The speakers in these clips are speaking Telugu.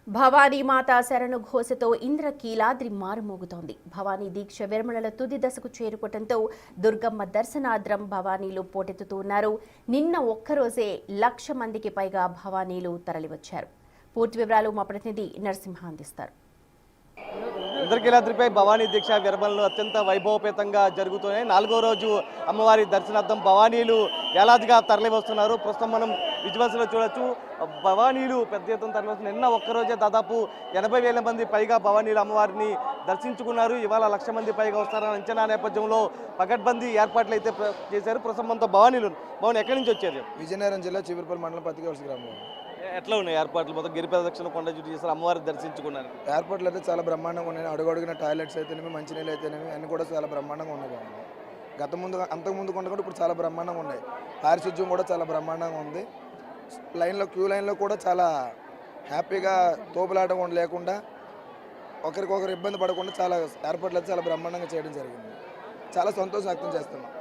భవానీ మాతా శరణు ఘోషతో ఇంద్రకీలాద్రి మారుమోగుతోంది. భవానీ దీక్ష విరమణల తుది దశకు చేరుకోవడంతో దుర్గమ్మ దర్శనాద్రం భవానీలు పోటెత్తుతూ ఉన్నారు. నిన్న ఒక్కరోజే 1,00,000 మందికి పైగా భవానీలు తరలివచ్చారు. పూర్తి వివరాలు మా ప్రతినిధి నరసింహ అందిస్తారు. ఇంద్రకీలాద్రిపై భవానీ దీక్ష విరమణలు అత్యంత వైభవపేతంగా జరుగుతున్నాయి. 4వ రోజు అమ్మవారి దర్శనార్థం భవానీలు వేలాదిగా తరలి వస్తున్నారు. ప్రస్తుతం మనం విజువల్స్లో చూడొచ్చు. భవానీలు పెద్ద ఎత్తున తరలి వస్తున్నారు. నిన్న ఒక్కరోజే దాదాపు 80,000 మంది పైగా భవానీలు అమ్మవారిని దర్శించుకున్నారు. ఇవాళ 1,00,000 మంది పైగా వస్తారన్న అంచనా నేపథ్యంలో పకడ్బందీ ఏర్పాట్లు అయితే చేశారు. ప్రస్తుతం అంతా భవానీలు ఎక్కడి నుంచి వచ్చారు? విజయనగరం జిల్లా చీపురుపల్లి మండలం పత్తికవలస గ్రామం. ఎట్లా ఉన్నాయి ఏర్పాట్లు? మొత్తం గిరి ప్రదక్షిణ కొండ చుట్టూ చేశారు, అమ్మవారిని దర్శించుకున్నారు. ఏర్పాట్లు అయితే చాలా బ్రహ్మాండంగా ఉన్నాయి. అడుగడుగున టాయిలెట్స్ అయితేనేమి, మంచినీళ్ళు అయితేనేమి అన్నీ కూడా చాలా బ్రహ్మాండంగా ఉన్నాయి. అంతకుముందు కొండ కూడా ఇప్పుడు చాలా బ్రహ్మాండంగా ఉన్నాయి. పారిశుద్ధ్యం కూడా చాలా బ్రహ్మాండంగా ఉంది. క్యూ లైన్లో కూడా చాలా హ్యాపీగా తోపులాట లేకుండా ఒకరికొకరు ఇబ్బంది పడకుండా చాలా ఏర్పాట్లు అయితే చాలా బ్రహ్మాండంగా చేయడం జరిగింది. చాలా సంతోషం వ్యక్తం చేస్తున్నాం.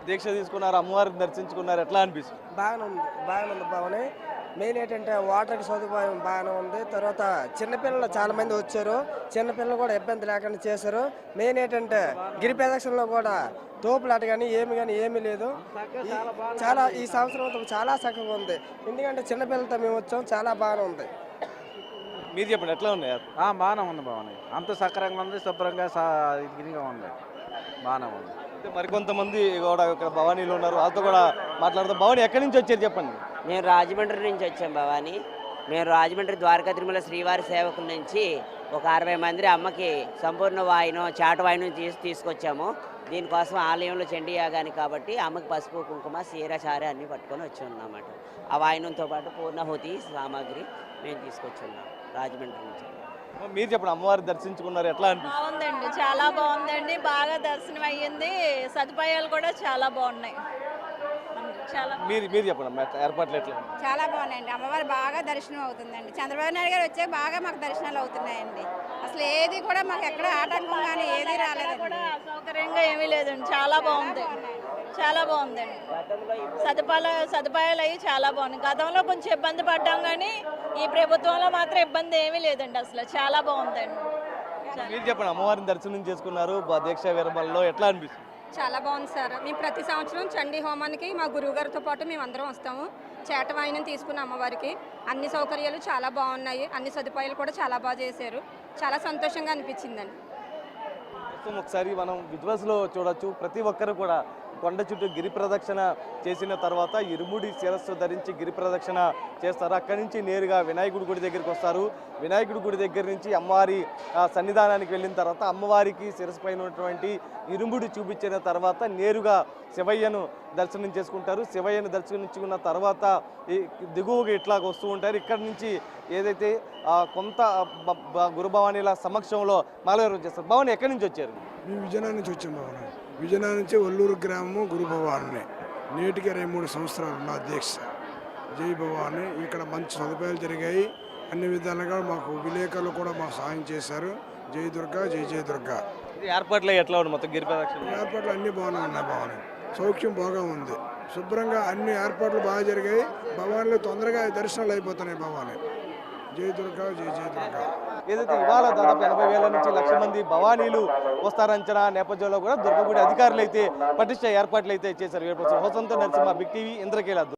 దీక్ష తీసుకున్నారు, అమ్మవారిని దర్శించుకున్నారు, ఎట్లా అనిపిస్తుంది? బాగానే ఉంది బాగానే. మెయిన్ ఏంటంటే వాటర్కి సదుపాయం బాగానే ఉంది. తర్వాత చిన్నపిల్లలు చాలా మంది వచ్చారు. చిన్నపిల్లలు కూడా ఇబ్బంది లేకుండా చేశారు. మెయిన్ ఏంటంటే గిరి ప్రదక్షిణలో కూడా తోపులాట కానీ ఏమీ లేదు. చాలా ఈ సంవత్సరం చాలా చక్కగా ఉంది. ఎందుకంటే చిన్నపిల్లలతో మేము వచ్చాం, చాలా బాగానే ఉంది. మీరు చెప్పండి, ఎట్లా ఉన్నాయి? బాగానే ఉంది. బాగున్నాయి, అంత సక్రంగా ఉంది, శుభ్రంగా ఇదిగా ఉంది, బాగానే ఉంది. మరికొంతమంది కూడా ఇక్కడ భవానీలో ఉన్నారు, వాళ్ళతో కూడా మాట్లాడతాం. భవానీ ఎక్కడి నుంచి వచ్చారు చెప్పండి? మేము రాజమండ్రి నుంచి వచ్చాం భవానీ. మేము రాజమండ్రి ద్వారకా తిరుమల శ్రీవారి సేవకుల నుంచి ఒక 60 మంది అమ్మకి సంపూర్ణ వాయినం, చాట వాయినం తీసుకొచ్చాము. దీనికోసం ఆలయంలో చండీ యాగాని కాబట్టి అమ్మకి పసుపు, కుంకుమ, చీర, చారె అన్నీ పట్టుకొని వచ్చి ఉన్నామన్నమాట. ఆ వాయినంతో పాటు పూర్ణహుతి సామాగ్రి మేము తీసుకొచ్చి ఉన్నాం రాజమండ్రి నుంచి. మీరు చెప్పండి, అమ్మవారి దర్శించుకున్నారు, ఎట్లా అనిపిస్తుంది? బాగుందండి, చాలా బాగుందండి. బాగా దర్శనం అయ్యింది. సదుపాయాలు కూడా చాలా బాగున్నాయి. మీరు చెప్పండి, ఏర్పాట్లు ఎట్లా? చాలా బాగున్నాయండి. అమ్మవారు బాగా దర్శనం అవుతుందండి. చంద్రబాబు నాయుడు గారు వచ్చే బాగా మాకు దర్శనాలు అవుతున్నాయండి. అసలు ఏది కూడా మాకు ఎక్కడ ఆటంకం కానీ ఏది రాలేదు. కూడా అసౌకర్యంగా ఏమీ లేదండి, చాలా బాగుంది, చాలా బాగుందండి. సదుపాయాలు అవి చాలా బాగున్నాయి. గతంలో కొంచెం ఇబ్బంది పడ్డాం కానీ ఈ ప్రభుత్వంలో మాత్రం ఇబ్బంది ఏమీ లేదండి. అసలు చాలా బాగుందండి. మీరు చెప్పండి, అమ్మవారిని దర్శనం చేసుకున్నారు, దీక్ష విరమణలో ఎట్లా అనిపిస్తుంది? చాలా బాగుంది సార్. మేము ప్రతి సంవత్సరం చండీ హోమానికి మా గురువు గారితో పాటు మేము అందరం వస్తాము. చేటవాయినం తీసుకున్న అమ్మవారికి అన్ని సౌకర్యాలు చాలా బాగున్నాయి. అన్ని సదుపాయాలు కూడా చాలా బాగా చేశారు. చాలా సంతోషంగా అనిపించిందండి. ఒకసారి మనం విజువల్స్లో చూడొచ్చు. ప్రతి ఒక్కరు కూడా కొండ చుట్టూ గిరి ప్రదక్షిణ చేసిన తర్వాత ఇరుముడి శిరస్సు ధరించి గిరి ప్రదక్షిణ చేస్తారు. అక్కడి నుంచి నేరుగా వినాయకుడి గుడి దగ్గరికి వస్తారు. వినాయకుడి గుడి దగ్గర నుంచి అమ్మవారి సన్నిధానానికి వెళ్ళిన తర్వాత అమ్మవారికి శిరస్సు పైన ఉన్నటువంటి ఇరుముడి చూపించిన తర్వాత నేరుగా శివయ్యను దర్శనం చేసుకుంటారు. శివయ్యను దర్శించుకున్న తర్వాత దిగువగా ఇట్లాగ వస్తూ ఉంటారు. ఇక్కడి నుంచి ఏదైతే కొంత గురుభవానీల సమక్షంలో మాలగారు చేస్తారు. భవాని ఎక్కడి నుంచి వచ్చారు? మేము విజయనగరం నుంచి వచ్చాం. భవన్ విజయనగరం నుంచి ఒల్లూరు గ్రామము గురు భవాని. నేటికి 23 సంవత్సరాలు నా దీక్ష. జై భవాని. ఇక్కడ మంచి సదుపాయాలు జరిగాయి. అన్ని విధాలుగా మాకు విలేకరులు కూడా మాకు సహాయం చేశారు. జై దుర్గా, జై జై దుర్గా. ఏర్పాట్లు ఎట్లా ఉంది? మొత్తం గిరి ప్రదక్షిణ ఏర్పాట్లు అన్నీ బాగానే ఉన్నాయి. భవాని సౌఖ్యం బాగా ఉంది. శుభ్రంగా అన్ని ఏర్పాట్లు బాగా జరిగాయి. భవానీలో తొందరగా దర్శనాలు అయిపోతున్నాయి. భవాని జై దుర్గా, జై జై దుర్గా. ఏదైతే ఇవాళ దాదాపు 80,000 నుంచి 1,00,000 మంది భవానీలు వస్తారంచనా నేపథ్యంలో కూడా దుర్గగుడి అధికారులు అయితే పటిష్ట ఏర్పాట్లు అయితే చేశారు. హోసంతో నరసింహ, బిగ్ టీవీ, ఇంద్రకీలాద్రి.